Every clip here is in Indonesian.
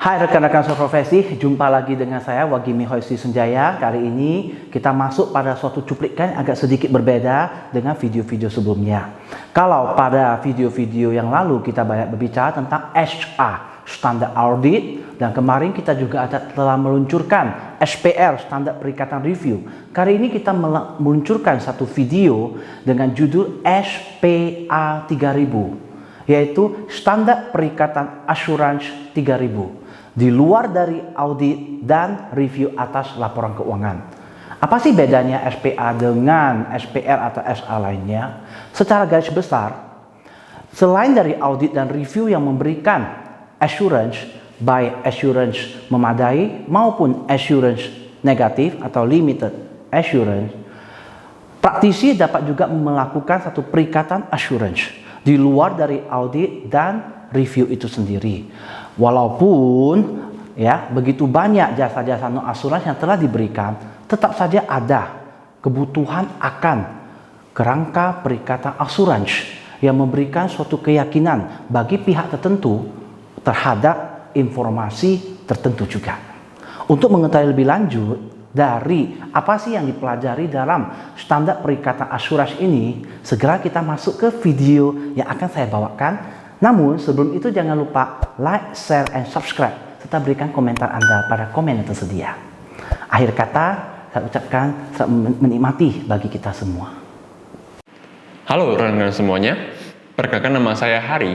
Hai rekan-rekan seprofesi, jumpa lagi dengan saya Wagimi Hoisi Sunjaya. Kali ini kita masuk pada suatu cuplikan yang agak sedikit berbeda dengan video-video sebelumnya. Kalau pada video-video yang lalu kita banyak berbicara tentang SA, Standard Audit, dan kemarin kita juga telah meluncurkan SPR, Standar Perikatan Review. Kali ini kita meluncurkan satu video dengan judul SPA 3000, yaitu Standar Perikatan Assurance 3000. Di luar dari audit dan review atas laporan keuangan. Apa sih bedanya SPA dengan SPR atau SA lainnya? Secara garis besar, selain dari audit dan review yang memberikan assurance, baik assurance memadai maupun assurance negatif atau limited assurance, praktisi dapat juga melakukan satu perikatan assurance di luar dari audit dan review itu sendiri. Walaupun begitu banyak jasa-jasa non asuransi yang telah diberikan, tetap saja ada kebutuhan akan kerangka perikatan asuransi yang memberikan suatu keyakinan bagi pihak tertentu terhadap informasi tertentu juga. Untuk mengetahui lebih lanjut dari apa sih yang dipelajari dalam standar perikatan asuransi ini, segera kita masuk ke video yang akan saya bawakan. Namun sebelum itu jangan lupa like, share, and subscribe serta berikan komentar Anda pada komen yang tersedia. Akhir kata saya ucapkan selamat menikmati bagi kita semua. Halo rekan-rekan semuanya, perkenalkan nama saya Hari.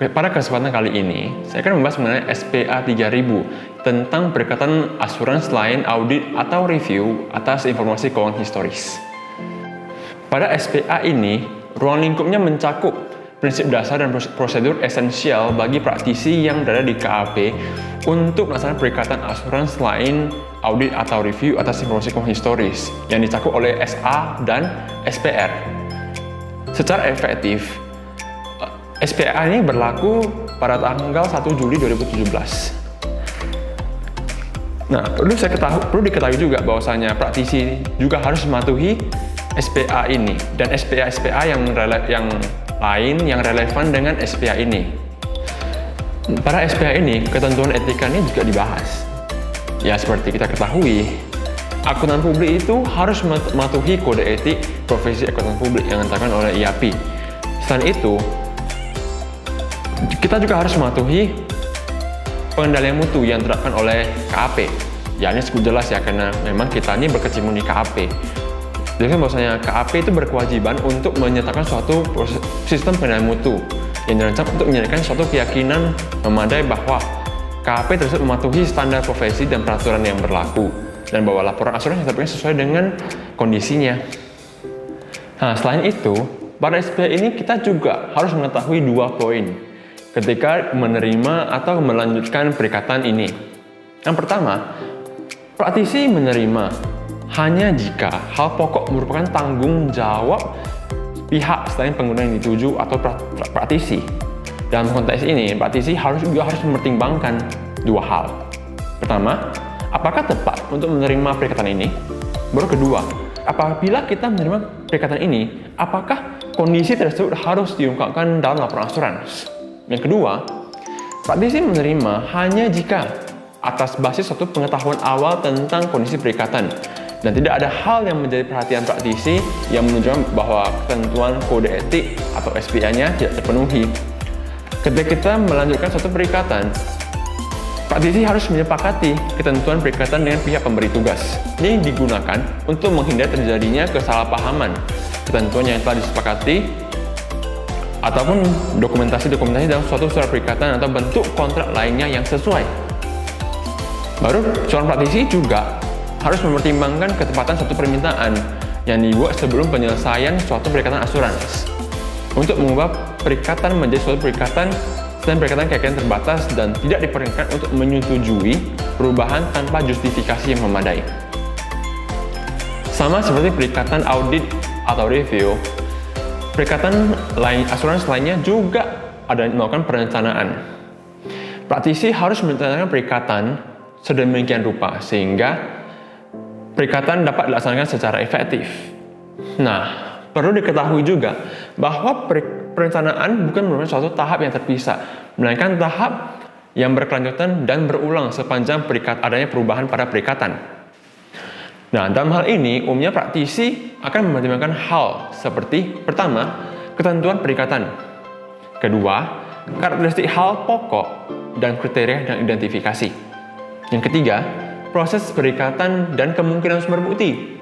Pada kesempatan kali ini, saya akan membahas mengenai SPA 3000 tentang perikatan asuransi selain audit atau review atas informasi keuangan historis. Pada SPA ini, ruang lingkupnya mencakup prinsip dasar dan prosedur esensial bagi praktisi yang berada di KAP untuk melaksanakan perikatan asuransi selain audit atau review atas informasi keuangan historis yang dicakup oleh SA dan SPR. Secara efektif, SPA ini berlaku pada tanggal 1 Juli 2017. Nah, perlu diketahui juga bahwasanya praktisi juga harus mematuhi SPA ini dan SPA lain yang relevan dengan SPA ini. Pada SPA ini, ketentuan etikanya juga dibahas. Ya, seperti kita ketahui, akuntan publik itu harus mematuhi kode etik profesi akuntan publik yang ditetapkan oleh IAPI. Selain itu, kita juga harus mematuhi pengendalian mutu yang diterapkan oleh KAP. Ya, ini cukup jelas ya, karena memang kita ini berkecimpung di KAP. Jadi bahwasanya KAP itu berkewajiban untuk menyatakan suatu sistem pengendalian mutu yang dirancang untuk menyediakan suatu keyakinan memadai bahwa KAP tersebut mematuhi standar profesi dan peraturan yang berlaku dan bahwa laporan asuransi sesuai dengan kondisinya. Nah, selain itu, pada SPA ini kita juga harus mengetahui dua poin ketika menerima atau melanjutkan perikatan ini. Yang pertama, praktisi menerima hanya jika hal pokok merupakan tanggung jawab pihak selain pengguna yang dituju atau praktisi. Dalam konteks ini, praktisi juga harus mempertimbangkan dua hal. Pertama, apakah tepat untuk menerima perikatan ini? Baru kedua, apabila kita menerima perikatan ini, apakah kondisi tersebut harus diungkapkan dalam laporan asuransi? Yang kedua, praktisi menerima hanya jika atas basis suatu pengetahuan awal tentang kondisi perikatan dan tidak ada hal yang menjadi perhatian praktisi yang menunjukkan bahwa ketentuan kode etik atau SPA-nya tidak terpenuhi. Ketika kita melanjutkan suatu perikatan, praktisi harus menyepakati ketentuan perikatan dengan pihak pemberi tugas. Ini digunakan untuk menghindari terjadinya kesalahpahaman ketentuan yang telah disepakati ataupun dokumentasi dalam suatu surat perikatan atau bentuk kontrak lainnya yang sesuai. Baru seorang praktisi juga harus mempertimbangkan ketepatan suatu permintaan yang dibuat sebelum penyelesaian suatu perikatan asuransi untuk mengubah perikatan menjadi suatu perikatan selain perikatan keyakinan terbatas dan tidak diperkenankan untuk menyetujui perubahan tanpa justifikasi yang memadai. Sama seperti perikatan audit atau review, perikatan asuransi lainnya juga ada melakukan perencanaan. Praktisi harus merencanakan perikatan sedemikian rupa sehingga perikatan dapat dilaksanakan secara efektif. Nah, perlu diketahui juga bahwa perencanaan bukan merupakan suatu tahap yang terpisah, melainkan tahap yang berkelanjutan dan berulang sepanjang adanya perubahan pada perikatan. Nah, dalam hal ini, umumnya praktisi akan mempertimbangkan hal seperti, pertama, ketentuan perikatan. Kedua, karakteristik hal pokok dan kriteria dan identifikasi. Yang ketiga, proses perikatan dan kemungkinan sumber bukti.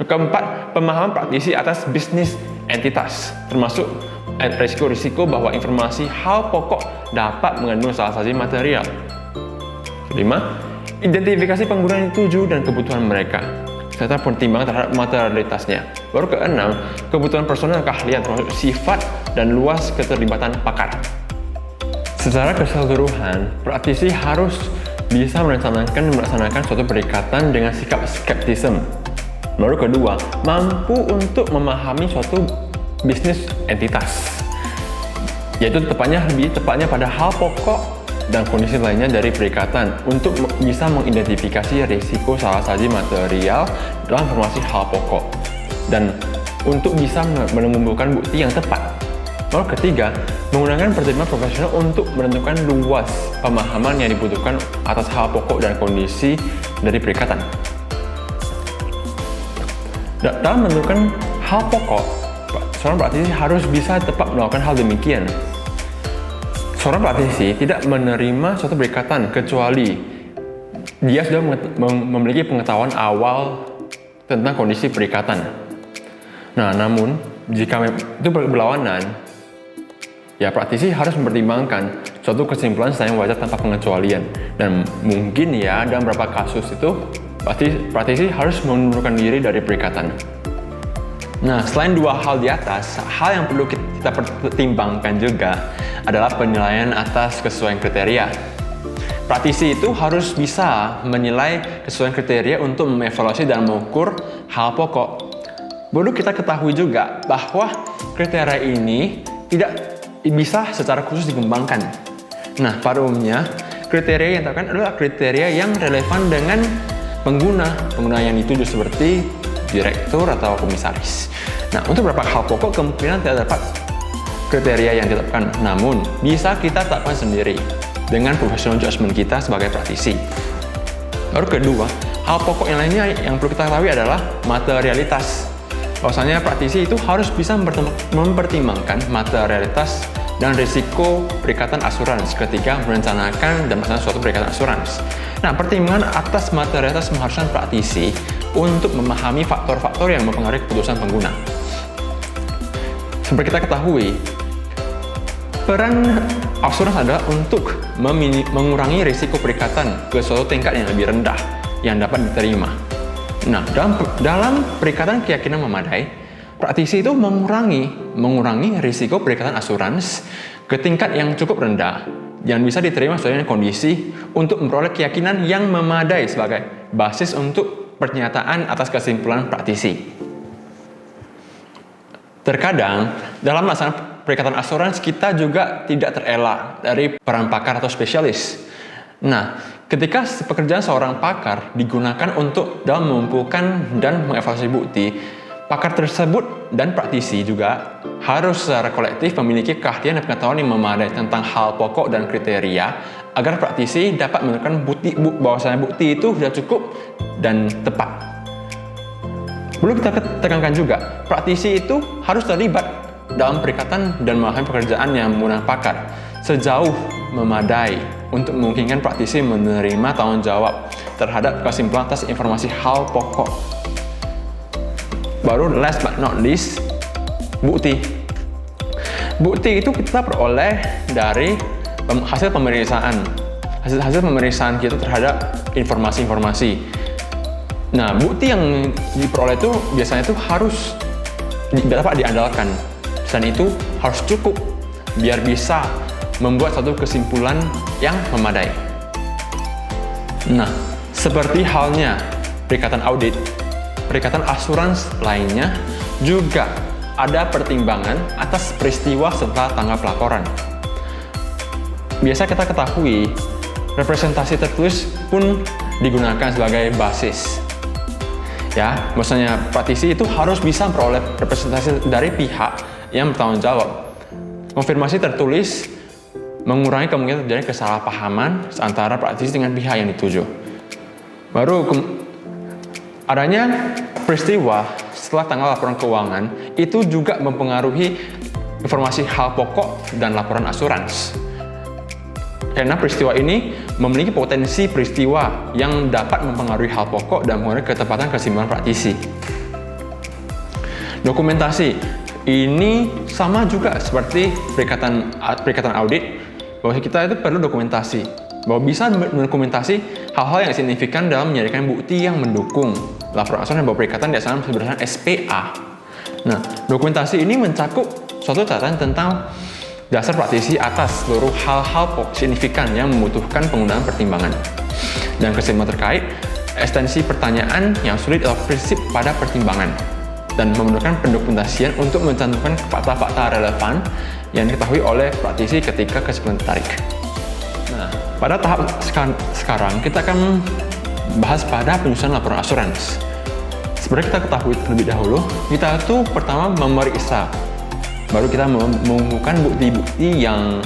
Keempat, pemahaman praktisi atas bisnis entitas, termasuk risiko-risiko bahwa informasi hal pokok dapat mengandung salah satu material. Kelima, identifikasi pengguna yang dituju dan kebutuhan mereka, serta pertimbangan terhadap materialitasnya. Baru keenam, kebutuhan personal keahlian termasuk sifat dan luas keterlibatan pakar. Secara keseluruhan, praktisi harus bisa merencanakan dan melaksanakan suatu perikatan dengan sikap skeptisisme. Baru kedua, mampu untuk memahami suatu bisnis entitas, yaitu lebih tepatnya pada hal pokok dan kondisi lainnya dari perikatan untuk bisa mengidentifikasi risiko salah satu material dalam informasi hal pokok dan untuk bisa mengumpulkan bukti yang tepat. Lalu ketiga, menggunakan pertimbangan profesional untuk menentukan luas pemahaman yang dibutuhkan atas hal pokok dan kondisi dari perikatan. Dalam menentukan hal pokok, seorang praktisi harus bisa tepat melakukan hal demikian. Seorang praktisi tidak menerima suatu perikatan kecuali dia sudah memiliki pengetahuan awal tentang kondisi perikatan. Nah, namun jika itu berlawanan, ya praktisi harus mempertimbangkan suatu kesimpulan secara wajar tanpa pengecualian. Dan mungkin ya dalam beberapa kasus itu praktisi harus mengundurkan diri dari perikatan. Nah, selain dua hal di atas, hal yang perlu kita pertimbangkan juga adalah penilaian atas kesesuaian kriteria. Praktisi itu harus bisa menilai kesesuaian kriteria untuk mengevaluasi dan mengukur hal pokok. Perlu kita ketahui juga bahwa kriteria ini tidak bisa secara khusus dikembangkan. Nah, pada umumnya, kriteria yang diterapkan adalah kriteria yang relevan dengan pengguna yang dituju seperti direktur atau komisaris. Nah, untuk beberapa hal pokok kemungkinan tidak dapat kriteria yang ditetapkan, namun bisa kita tetapkan sendiri dengan professional judgment kita sebagai praktisi. Lalu kedua, hal pokok yang lainnya yang perlu kita ketahui adalah materialitas. Bahwasanya praktisi itu harus bisa mempertimbangkan materialitas dan risiko perikatan asuransi ketika merencanakan dan melaksanakan suatu perikatan asuransi. Nah, pertimbangan atas materialitas mengharuskan praktisi untuk memahami faktor-faktor yang mempengaruhi keputusan pengguna. Seperti kita ketahui, peran asuransi adalah untuk mengurangi risiko perikatan ke suatu tingkat yang lebih rendah yang dapat diterima. Nah, dalam perikatan keyakinan memadai, praktisi itu mengurangi risiko perikatan asuransi ke tingkat yang cukup rendah yang bisa diterima sesuai dengan kondisi untuk memperoleh keyakinan yang memadai sebagai basis untuk pernyataan atas kesimpulan praktisi. Terkadang, dalam melaksanakan perikatan asuransi kita juga tidak terelak dari peran pakar atau spesialis. Nah, ketika pekerjaan seorang pakar digunakan untuk dalam mengumpulkan dan mengevaluasi bukti, pakar tersebut dan praktisi juga harus secara kolektif memiliki keahlian dan pengetahuan yang memadai tentang hal pokok dan kriteria agar praktisi dapat menentukan bahwasanya bukti itu sudah cukup dan tepat. Perlu kita tekankan juga, praktisi itu harus terlibat dalam perikatan dan melakukan pekerjaan yang menggunakan pakar sejauh memadai untuk memungkinkan praktisi menerima tanggung jawab terhadap kesimpulan atas informasi hal pokok. Baru last but not least, bukti. Bukti itu kita peroleh dari hasil pemeriksaan. Hasil pemeriksaan kita terhadap informasi-informasi. Nah, bukti yang diperoleh itu biasanya itu harus dapat diandalkan. Dan itu harus cukup biar bisa membuat satu kesimpulan yang memadai. Nah, seperti halnya perikatan audit, perikatan asuransi lainnya juga ada pertimbangan atas peristiwa setelah tanggal pelaporan. Biasa kita ketahui, representasi tertulis pun digunakan sebagai basis. Ya, maksudnya praktisi itu harus bisa memperoleh representasi dari pihak yang bertanggung jawab. Konfirmasi tertulis mengurangi kemungkinan terjadi kesalahpahaman antara praktisi dengan pihak yang dituju. Baru adanya peristiwa setelah tanggal laporan keuangan itu juga mempengaruhi informasi hal pokok dan laporan asuransi. Karena peristiwa ini memiliki potensi peristiwa yang dapat mempengaruhi hal pokok dan mempengaruhi ketepatan kesimpulan praktisi. Dokumentasi ini sama juga seperti perikatan audit, bahwa kita itu perlu dokumentasi, bahwa bisa mendokumentasi hal-hal yang signifikan dalam menyediakan bukti yang mendukung laporan asuransi dan bahwa perikatan dilaksanakan berdasarkan SPA. Nah, dokumentasi ini mencakup suatu catatan tentang dasar praktisi atas seluruh hal-hal signifikan yang membutuhkan penggunaan pertimbangan. Dan kesimpulan terkait, ekstensi pertanyaan yang sulit atau prinsip pada pertimbangan, dan memerlukan pendokumentasian untuk mencantumkan fakta-fakta relevan yang diketahui oleh praktisi ketika kesimpulan ditarik. Nah, pada tahap sekarang kita akan bahas pada penyusunan laporan asuransi. Sebenarnya kita ketahui terlebih dahulu, kita tuh pertama memeriksa, baru kita mengumpulkan bukti-bukti yang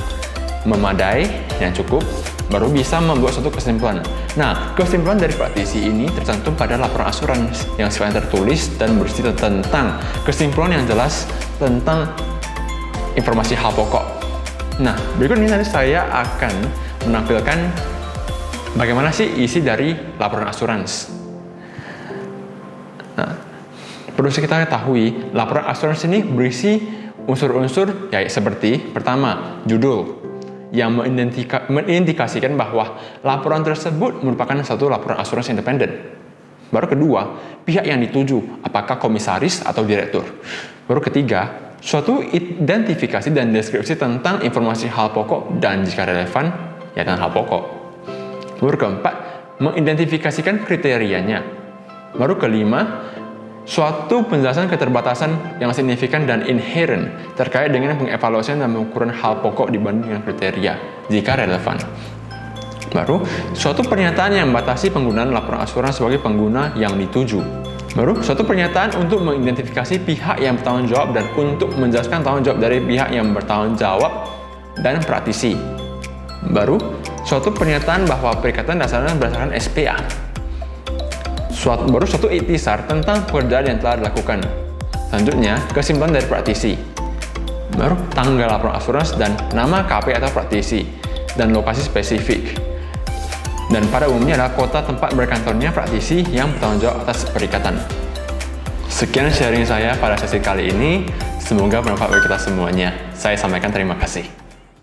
memadai, yang cukup, baru bisa membuat suatu kesimpulan. Nah, kesimpulan dari praktisi ini tercantum pada laporan asuransi yang sifatnya tertulis dan berisi tentang kesimpulan yang jelas tentang informasi hal pokok. Nah, berikut ini nanti saya akan menampilkan bagaimana sih isi dari laporan asuransi. Nah, perlu kita ketahui, laporan asuransi ini berisi unsur-unsur yaitu seperti pertama, judul yang mengindikasikan bahwa laporan tersebut merupakan satu laporan asuransi independen. Baru kedua, pihak yang dituju, apakah komisaris atau direktur. Baru ketiga, suatu identifikasi dan deskripsi tentang informasi hal pokok dan jika relevan, ya tentang hal pokok. Baru keempat, mengidentifikasikan kriterianya. Baru kelima, suatu penjelasan keterbatasan yang signifikan dan inherent terkait dengan pengevaluasian dan pengukuran hal pokok dibanding dengan kriteria, jika relevan. Baru, suatu pernyataan yang membatasi penggunaan laporan asuransi sebagai pengguna yang dituju. Baru, suatu pernyataan untuk mengidentifikasi pihak yang bertanggung jawab dan untuk menjelaskan tanggung jawab dari pihak yang bertanggung jawab dan praktisi. Baru, suatu pernyataan bahwa perikatan dasarnya berdasarkan SPA. Baru suatu iktisar tentang pekerjaan yang telah dilakukan. Selanjutnya, kesimpulan dari praktisi. Baru tanggal laporan asuransi dan nama KP atau praktisi dan lokasi spesifik. Dan pada umumnya adalah kota tempat berkantornya praktisi yang bertanggung jawab atas perikatan. Sekian sharing saya pada sesi kali ini. Semoga bermanfaat bagi kita semuanya. Saya sampaikan terima kasih.